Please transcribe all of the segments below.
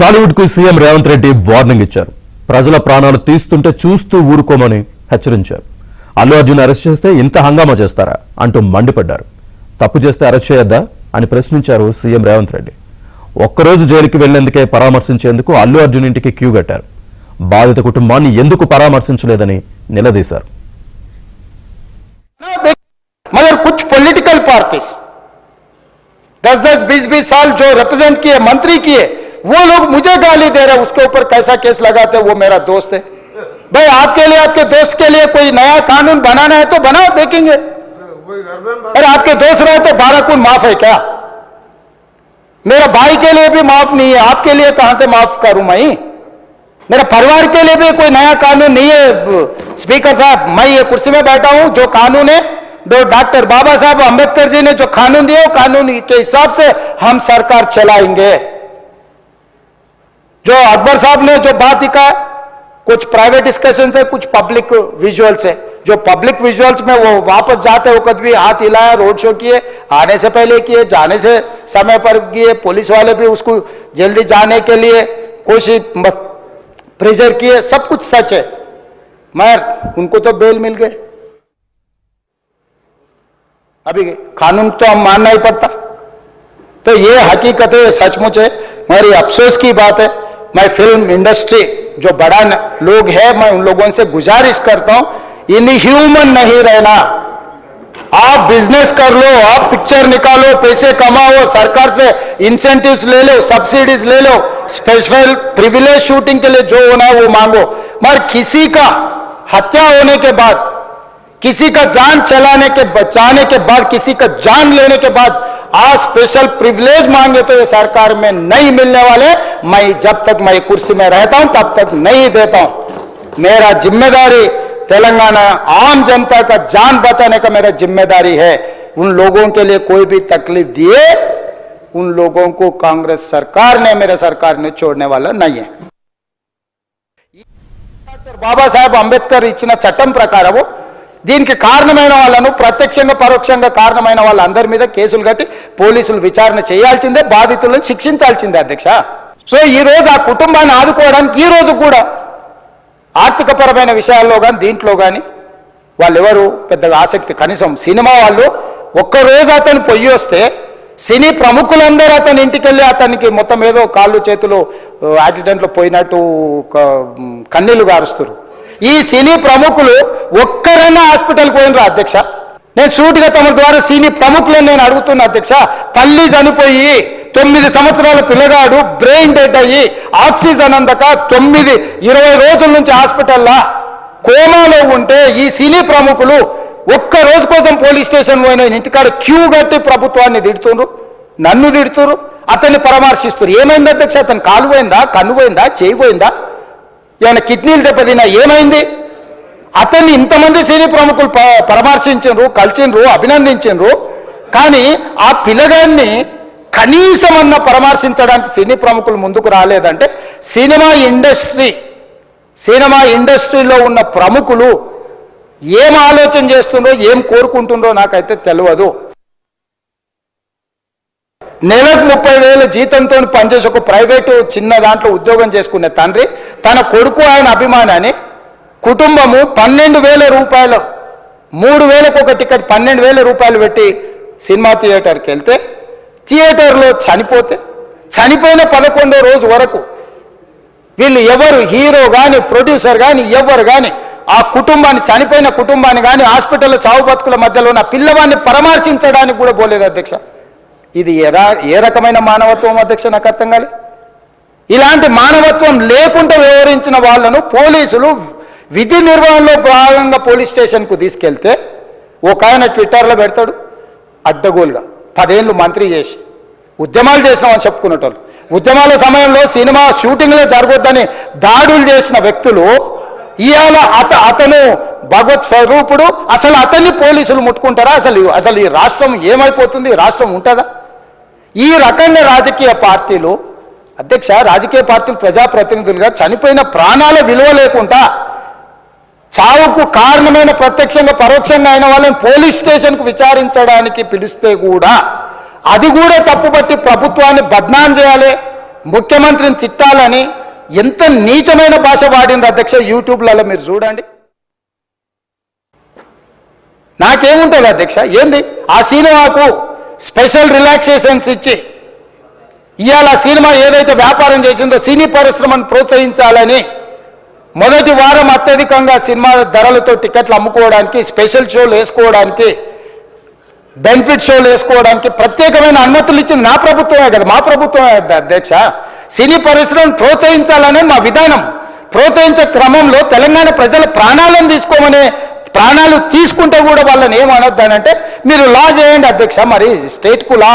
టాలీవుడ్ కు CM Revanth Reddy warning ఇచ్చారు. ప్రజల ప్రాణాలు తీస్తుంటే చూస్తూ ఊరుకోమని హెచ్చరించారు. అల్లు అర్జున్ అరెస్ట్ చేస్తే ఇంత హంగామా చేస్తారా అంటూ మండిపడ్డారు. తప్పు చేస్తే అరెస్ట్ చేయొద్దా అని ప్రశ్నించారు సీఎం రేవంత్ రెడ్డి. ఒక్కరోజు జైలుకి వెళ్లేందుకే పరామర్శించేందుకు అల్లు అర్జున్ ఇంటికి క్యూ కట్టారు. బాధిత కుటుంబాన్ని ఎందుకు పరామర్శించలేదని నిలదీశారు. मगर कुछ पॉलिटिकल पार्टीज 10-10, 20-20 साल जो रिप्रेजेंट किए, मंत्री किए, वो लोग मुझे गाली दे रहे हैं. उसके ऊपर कैसा केस लगाते हैं? वो मेरा दोस्त है भाई. आपके लिए, आपके दोस्त के लिए कोई नया कानून बनाना है तो बनाओ, देखेंगे. अरे आपके दोस्त रहे तो 12 खून माफ है क्या? मेरा भाई के लिए भी माफ नहीं है, आपके लिए कहां से माफ करूं मैं? मेरा परिवार के लिए भी कोई नया कानून नहीं है. स्पीकर साहब, मैं ये कुर्सी में बैठा हूं, जो कानून है जो डॉक्टर बाबा साहब अंबेडकर जी ने जो कानून दिया, कानून के हिसाब से हम सरकार चलाएंगे. जो अकबर साहब ने जो बात लिखा, कुछ प्राइवेट डिस्कशन है, कुछ पब्लिक विजुअल्स है. जो पब्लिक विजुअल्स में वो वापस जाते वक्त भी हाथ हिलाया, रोड शो किए, आने से पहले किए, जाने से समय पर किए. पुलिस वाले भी उसको जल्दी जाने के लिए कोशिश प्रेशर किए. सब कुछ सच है, मगर उनको तो बेल मिल गए. अभी कानून तो हम मानना ही पड़ता. तो ये हकीकत है, सचमुच है, मगर अफसोस की बात है. मैं फिल्म इंडस्ट्री जो बड़ा लोग है, मैं उन लोगों से गुजारिश करता हूं, इनह्यूमन नहीं रहना. आप बिजनेस कर लो, आप पिक्चर निकालो, पैसे कमाओ, सरकार से इंसेंटिव्स ले लो, सब्सिडीज ले लो, स्पेशल प्रिविलेज शूटिंग के लिए जो होना है वो मांगो. मगर किसी का हत्या होने के बाद, किसी का जान चलाने के बचाने के बाद, किसी का जान लेने के बाद आज स्पेशल प्रिविलेज मांगे तो ये सरकार में नहीं मिलने वाले. मैं जब तक मैं कुर्सी में रहता हूं तब तक नहीं देता हूं. मेरा जिम्मेदारी तेलंगाना आम जनता का जान बचाने का मेरा जिम्मेदारी है. उन लोगों के लिए कोई भी तकलीफ दिए, उन लोगों को कांग्रेस सरकार ने, मेरे सरकार ने छोड़ने वाला नहीं है. बाबा साहेब अंबेडकर इచ్చిన చట్టం ప్రకారం దీనికి కారణమైన వాళ్ళను, ప్రత్యక్షంగా పరోక్షంగా కారణమైన వాళ్ళందరి మీద కేసులు కట్టి పోలీసులు విచారణ చేయాల్సిందే, బాధితులను శిక్షించాల్సిందే అధ్యక్ష. సో ఈ రోజు ఆ కుటుంబాన్ని ఆదుకోవడానికి ఈ రోజు కూడా ఆర్థికపరమైన విషయాల్లో కానీ దీంట్లో కానీ వాళ్ళెవరు పెద్దగా ఆసక్తి, కనీసం సినిమా వాళ్ళు ఒక్కరోజు అతను పొయ్యి వస్తే సినీ ప్రముఖులందరూ అతని ఇంటికి వెళ్ళి అతనికి మొత్తం ఏదో కాళ్ళు చేతులు యాక్సిడెంట్లో పోయినట్టు కన్నీళ్లు గారుస్తారు. ఈ సినీ ప్రముఖులు ఒక్కరైనా హాస్పిటల్కి పోయినరా అధ్యక్ష? నేను సూటిగా తమ ద్వారా సినీ ప్రముఖులను నేను అడుగుతున్నా అధ్యక్ష. తల్లి చనిపోయి 9 సంవత్సరాల పిల్లగాడు బ్రెయిన్ డెడ్ అయ్యి ఆక్సిజన్ అందక 20 రోజుల నుంచి హాస్పిటల్లో కోమాలో ఉంటే ఈ సినీ ప్రముఖులు ఒక్క రోజు కోసం పోలీస్ స్టేషన్ పోయిన ఇంటికాడ క్యూ కట్టి ప్రభుత్వాన్ని తిడుతున్నారు, నన్ను తిడుతున్నారు, అతన్ని పరామర్శిస్తున్నారు. ఏమైంది అధ్యక్ష? అతను కాలు పోయిందా, కన్ను పోయిందా, చేయి పోయిందా, ఏమైనా కిడ్నీలు దెబ్బతిన్నా, ఏమైంది? అతన్ని ఇంతమంది సినీ ప్రముఖులు పరామర్శించారు, కలిసిండ్రు, అభినందించారు. కానీ ఆ పిల్లగాన్ని కనీసమన్నా పరామర్శించడానికి సినీ ప్రముఖులు ముందుకు రాలేదంటే సినిమా ఇండస్ట్రీలో ఉన్న ప్రముఖులు ఏం ఆలోచన చేస్తుండ్రో, ఏం కోరుకుంటుండ్రో నాకైతే తెలియదు. నెలకు 30,000 జీతంతో పనిచేసి ఒక ప్రైవేటు చిన్న దాంట్లో ఉద్యోగం చేసుకునే తండ్రి తన కొడుకు, ఆయన అభిమానాన్ని, కుటుంబము 12,000 రూపాయలు, 3,000కు ఒక టికెట్ 12,000 రూపాయలు పెట్టి సినిమా థియేటర్కి వెళ్తే థియేటర్లో చనిపోతే, చనిపోయిన 11వ రోజు వరకు వీళ్ళు ఎవరు, హీరో కానీ ప్రొడ్యూసర్ కానీ ఎవరు కానీ ఆ కుటుంబాన్ని, చనిపోయిన కుటుంబాన్ని కానీ హాస్పిటల్లో చావు బతుకుల మధ్యలో ఉన్న పిల్లవాడిని పరామర్శించడానికి కూడా పోలేదు అధ్యక్ష. ఇది ఏ రకమైన మానవత్వం అధ్యక్ష? నాకు అర్థం కాలే. ఇలాంటి మానవత్వం లేకుండా వ్యవహరించిన వాళ్ళను పోలీసులు విధి నిర్వహణలో భాగంగా పోలీస్ స్టేషన్కు తీసుకెళ్తే ఒక ఆయన ట్విట్టర్లో పెడతాడు అడ్డగోలుగా 10 ఏళ్ళు మంత్రి చేసి ఉద్యమాలు చేసినామని చెప్పుకునేటోళ్ళు, ఉద్యమాల సమయంలో సినిమా షూటింగ్లో జరగొద్దని దాడులు చేసిన వ్యక్తులు ఇవాళ అతను భగవత్ స్వరూపుడు, అసలు అతన్ని పోలీసులు ముట్టుకుంటారా? అసలు ఈ రాష్ట్రం ఏమైపోతుంది? రాష్ట్రం ఉంటుందా? ఈ రకంగా రాజకీయ పార్టీలు అధ్యక్ష, రాజకీయ పార్టీలు ప్రజాప్రతినిధులుగా చనిపోయిన ప్రాణాల విలువ లేకుండా చావుకు కారణమైన ప్రత్యక్షంగా పరోక్షంగా అయిన వాళ్ళని పోలీస్ స్టేషన్కు విచారించడానికి పిలిస్తే కూడా అది కూడా తప్పుపట్టి ప్రభుత్వాన్ని బద్నాం చేయాలి, ముఖ్యమంత్రిని తిట్టాలని ఎంత నీచమైన భాష వాడింది అధ్యక్ష. యూట్యూబ్లలో మీరు చూడండి. నాకేముంటుంది అధ్యక్ష, ఏంది ఆ సినిమాకు స్పెషల్ రిలాక్సేషన్స్ ఇచ్చి ఇవాళ సినిమా ఏదైతే వ్యాపారం చేసిందో సినీ పరిశ్రమను ప్రోత్సహించాలని మొదటి వారం అత్యధికంగా సినిమా ధరలతో టికెట్లు అమ్ముకోవడానికి, స్పెషల్ షోలు వేసుకోవడానికి, బెనిఫిట్ షోలు వేసుకోవడానికి ప్రత్యేకమైన అనుమతులు ఇచ్చింది నా ప్రభుత్వమే కదా, మా ప్రభుత్వమే అధ్యక్ష. సినీ పరిశ్రమను ప్రోత్సహించాలనే మా విధానం. ప్రోత్సహించే క్రమంలో తెలంగాణ ప్రజల ప్రాణాలను తీసుకోమనే, ప్రాణాలు తీసుకుంటే కూడా వాళ్ళని ఏమనొద్దానంటే మీరు లా చేయండి అధ్యక్ష. మరి స్టేట్కు లా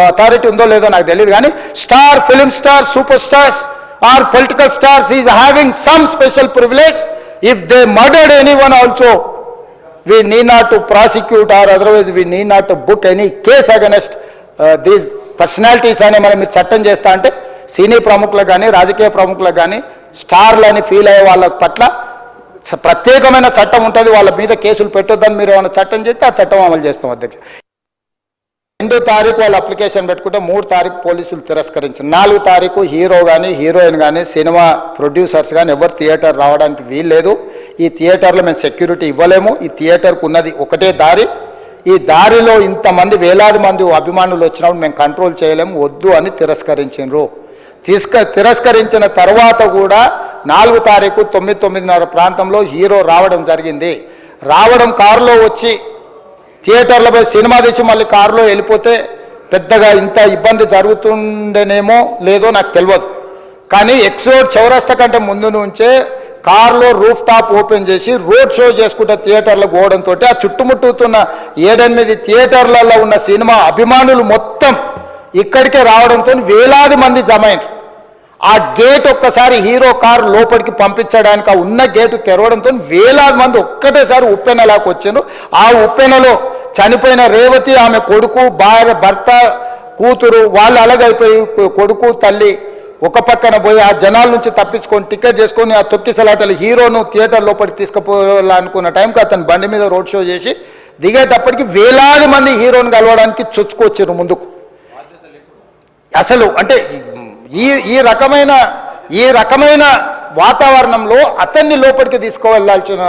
అథారిటీ ఉందో లేదో నాకు తెలియదు, కానీ star, film star, super stars or political stars is having some special privilege. If they murdered anyone also we need not to prosecute or otherwise we need not to book any case against these personalities అని మనం మీరు చట్టం చేస్తా అంటే సినీ ప్రముఖులకు కానీ, రాజకీయ ప్రముఖులకు కానీ, స్టార్లని ఫీల్ అయ్యే వాళ్ళ పట్ల ప్రత్యేకమైన చట్టం ఉంటుంది. వాళ్ళ మీద కేసులు పెట్టొద్దని మీరు ఏమైనా చట్టం చేస్తే ఆ చట్టం అమలు చేస్తాం అధ్యక్ష. 2వ తారీఖు వాళ్ళు అప్లికేషన్ పెట్టుకుంటే 3వ తారీఖు పోలీసులు తిరస్కరించారు. 4వ తారీఖు హీరో కానీ, హీరోయిన్ కానీ, సినిమా ప్రొడ్యూసర్స్ కానీ ఎవరు థియేటర్ రావడానికి వీల్లేదు. ఈ థియేటర్లో మేము సెక్యూరిటీ ఇవ్వలేము. ఈ థియేటర్కు ఉన్నది ఒకటే దారి. ఈ దారిలో ఇంతమంది వేలాది మంది అభిమానులు వచ్చినప్పుడు మేము కంట్రోల్ చేయలేము, వద్దు అని తిరస్కరించారు. తిరస్కరించిన తర్వాత కూడా 4వ తారీఖు 9:30 ప్రాంతంలో హీరో రావడం జరిగింది. రావడం కారులో వచ్చి థియేటర్లో పోయి సినిమా తెచ్చి మళ్ళీ కారులో వెళ్ళిపోతే పెద్దగా ఇంత ఇబ్బంది జరుగుతుండేనేమో లేదో నాకు తెలియదు. కానీ ఎక్స్ రోడ్ చౌరస్తా కంటే ముందు నుంచే కారులో రూఫ్ టాప్ ఓపెన్ చేసి రోడ్ షో చేసుకుంటే థియేటర్లకు పోవడంతో ఆ చుట్టుముట్టుతున్న 7-8 థియేటర్లలో ఉన్న సినిమా అభిమానులు మొత్తం ఇక్కడికే రావడంతో వేలాది మంది జమ అయ్యారు. ఆ గేట్ ఒక్కసారి హీరో కారు లోపలికి పంపించడానికి ఆ ఉన్న గేటు తెరవడంతో వేలాది మంది ఒక్కటేసారి ఉప్పెనలాకు వచ్చారు. ఆ ఉప్పెనలో చనిపోయిన రేవతి, ఆమె కొడుకు, భార్య, భర్త, కూతురు వాళ్ళు అలాగైపోయి కొడుకు, తల్లి ఒక పక్కన పోయి ఆ జనాల నుంచి తప్పించుకొని టికెట్ చేసుకొని ఆ తొక్కిసలాటలు హీరోను థియేటర్ లోపలికి తీసుకుపోవాలనుకున్న టైంకి అతను బండి మీద రోడ్ షో చేసి దిగేటప్పటికి వేలాది మంది హీరోని కలవడానికి చొచ్చుకొచ్చారు ముందుకు. అసలు అంటే ఈ రకమైన వాతావరణంలో అతన్ని లోపలికి తీసుకువెళ్ళాల్సిన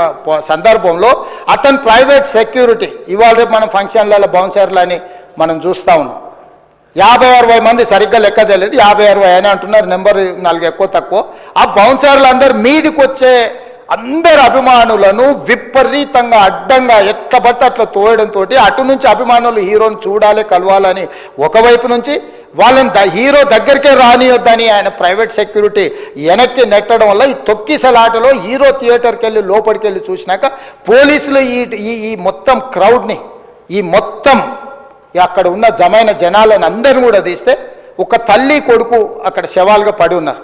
సందర్భంలో అతను ప్రైవేట్ సెక్యూరిటీ, ఇవాళ రేపు మనం ఫంక్షన్లలో బౌన్సర్లు అని మనం చూస్తూ ఉన్నాం. 50-60 మంది సరిగ్గా లెక్క తెలియదు, 50-60 అని అంటున్నారు, నెంబర్ 4 ఎక్కువ తక్కువ. ఆ బౌన్సర్లు అందరు మీదికి వచ్చే అందరు అభిమానులను విపరీతంగా అడ్డంగా ఎట్లా పడితే అట్లా తోయడంతో అటు నుంచి అభిమానులు హీరోని చూడాలి, కలవాలని ఒకవైపు నుంచి వాళ్ళని హీరో దగ్గరికే రానియొద్దని ఆయన ప్రైవేట్ సెక్యూరిటీ వెనక్కి నెట్టడం వల్ల ఈ తొక్కిసలాటలో హీరో థియేటర్కి వెళ్ళి లోపలికి వెళ్ళి చూసినాక పోలీసులు ఈ మొత్తం క్రౌడ్ని, ఈ మొత్తం అక్కడ ఉన్న జమైన జనాలను అందరిని కూడా తీస్తే ఒక తల్లి కొడుకు అక్కడ శవాలుగా పడి ఉన్నారు.